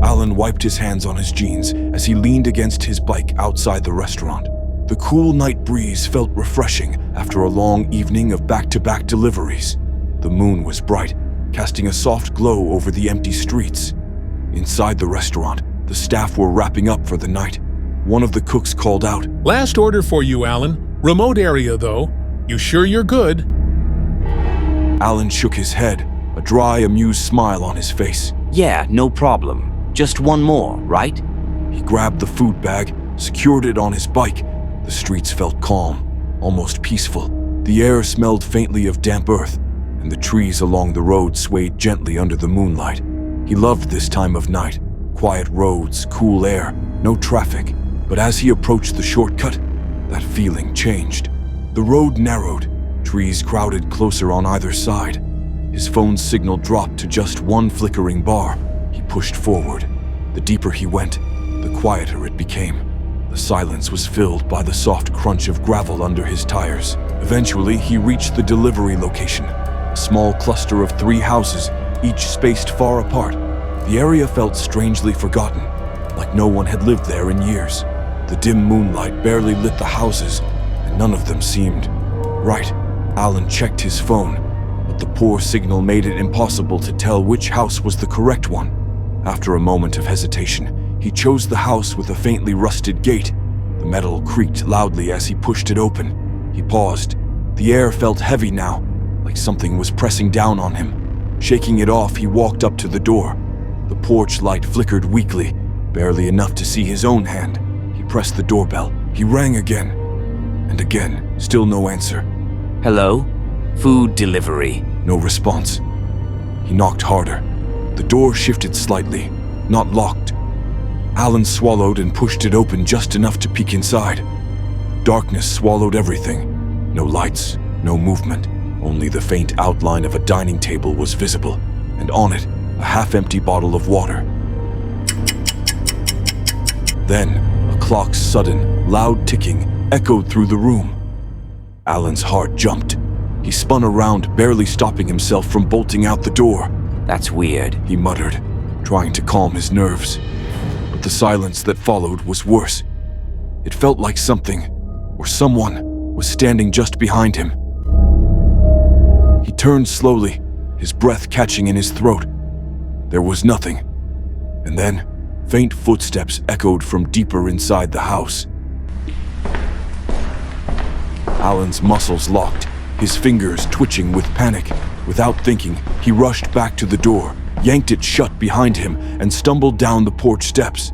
Alan wiped his hands on his jeans as he leaned against his bike outside the restaurant. The cool night breeze felt refreshing after a long evening of back-to-back deliveries. The moon was bright, casting a soft glow over the empty streets. Inside the restaurant, the staff were wrapping up for the night. One of the cooks called out, "Last order for you, Alan. Remote area, though. You sure you're good?" Alan shook his head, a dry, amused smile on his face. Yeah, no problem. Just one more, right? He grabbed the food bag, secured it on his bike. The streets felt calm, almost peaceful. The air smelled faintly of damp earth, and the trees along the road swayed gently under the moonlight. He loved this time of night. Quiet roads, cool air, no traffic. But as he approached the shortcut, that feeling changed. The road narrowed, trees crowded closer on either side. His phone's signal dropped to just one flickering bar. He pushed forward. The deeper he went, the quieter it became. The silence was filled by the soft crunch of gravel under his tires. Eventually, he reached the delivery location, a small cluster of 3 houses, each spaced far apart. The area felt strangely forgotten, like no one had lived there in years. The dim moonlight barely lit the houses, and none of them seemed right. Alan checked his phone, but the poor signal made it impossible to tell which house was the correct one. After a moment of hesitation, he chose the house with a faintly rusted gate. The metal creaked loudly as he pushed it open. He paused. The air felt heavy now, like something was pressing down on him. Shaking it off, he walked up to the door. The porch light flickered weakly, barely enough to see his own hand. He pressed the doorbell. He rang again, and again, still no answer. Hello? Food delivery. No response. He knocked harder. The door shifted slightly, not locked. Alan swallowed and pushed it open just enough to peek inside. Darkness swallowed everything. No lights, no movement. Only the faint outline of a dining table was visible, and on it, a half-empty bottle of water. Then, a clock's sudden, loud ticking echoed through the room. Alan's heart jumped. He spun around, barely stopping himself from bolting out the door. That's weird, he muttered, trying to calm his nerves. But the silence that followed was worse. It felt like something, or someone, was standing just behind him. He turned slowly, his breath catching in his throat. There was nothing. And then, faint footsteps echoed from deeper inside the house. Alan's muscles locked, his fingers twitching with panic. Without thinking, he rushed back to the door, yanked it shut behind him, and stumbled down the porch steps.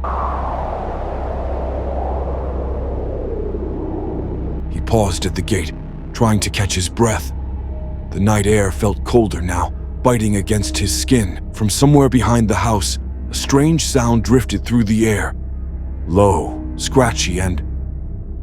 He paused at the gate, trying to catch his breath. The night air felt colder now, biting against his skin. From somewhere behind the house, a strange sound drifted through the air. Low, scratchy, and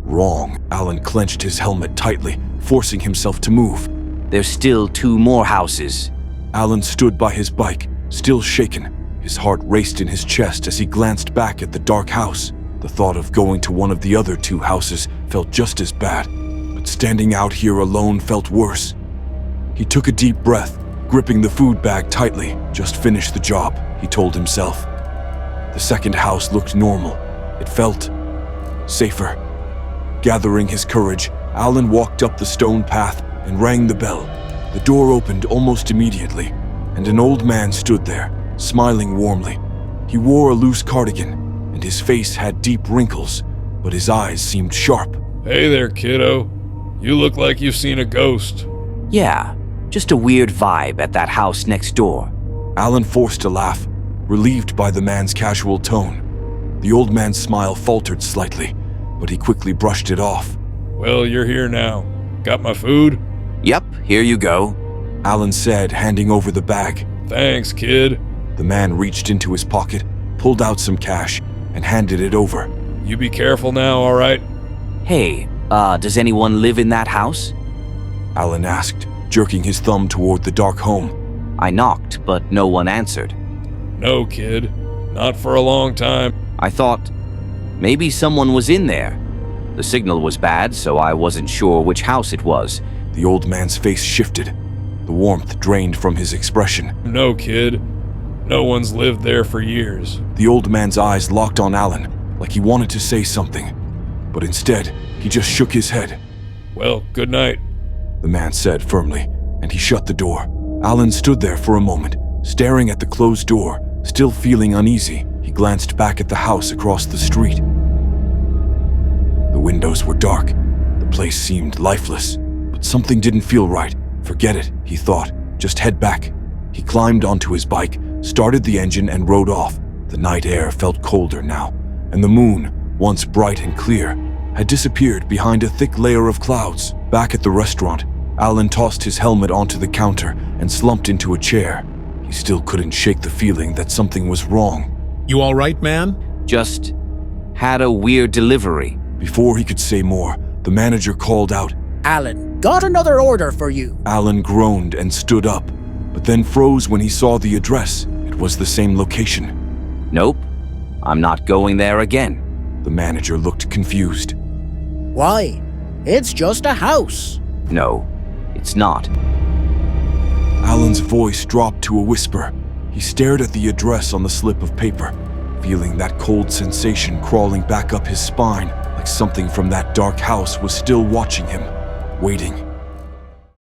wrong. Alan clenched his helmet tightly, forcing himself to move. There's still 2 more houses. Alan stood by his bike, still shaken. His heart raced in his chest as he glanced back at the dark house. The thought of going to one of the other 2 houses felt just as bad, but standing out here alone felt worse. He took a deep breath, gripping the food bag tightly. Just finish the job, he told himself. The second house looked normal. It felt safer. Gathering his courage, Alan walked up the stone path and rang the bell. The door opened almost immediately, and an old man stood there, smiling warmly. He wore a loose cardigan, and his face had deep wrinkles, but his eyes seemed sharp. Hey there, kiddo. You look like you've seen a ghost. Yeah, just a weird vibe at that house next door. Alan forced a laugh, relieved by the man's casual tone. The old man's smile faltered slightly, but he quickly brushed it off. Well, you're here now. Got my food? Yep, here you go, Alan said, handing over the bag. Thanks, kid. The man reached into his pocket, pulled out some cash, and handed it over. You be careful now, all right? Hey, does anyone live in that house? Alan asked, jerking his thumb toward the dark home. I knocked, but no one answered. No, kid. Not for a long time. I thought maybe someone was in there. The signal was bad, so I wasn't sure which house it was. The old man's face shifted. The warmth drained from his expression. No, kid. no one's lived there for years. The old man's eyes locked on Alan, like he wanted to say something. But instead, he just shook his head. Well, good night. The man said firmly, and he shut the door. Alan stood there for a moment, staring at the closed door, still feeling uneasy. He glanced back at the house across the street. The windows were dark. The place seemed lifeless, but something didn't feel right. Forget it, he thought. Just head back. He climbed onto his bike, started the engine, and rode off. The night air felt colder now, and the moon, once bright and clear, had disappeared behind a thick layer of clouds. Back at the restaurant, Alan tossed his helmet onto the counter and slumped into a chair. He still couldn't shake the feeling that something was wrong. You all right, man? Just had a weird delivery. Before he could say more, the manager called out. Alan, got another order for you. Alan groaned and stood up, but then froze when he saw the address. It was the same location. Nope, I'm not going there again. The manager looked confused. Why? It's just a house. No, it's not. Alan's voice dropped to a whisper. He stared at the address on the slip of paper, feeling that cold sensation crawling back up his spine, like something from that dark house was still watching him, waiting.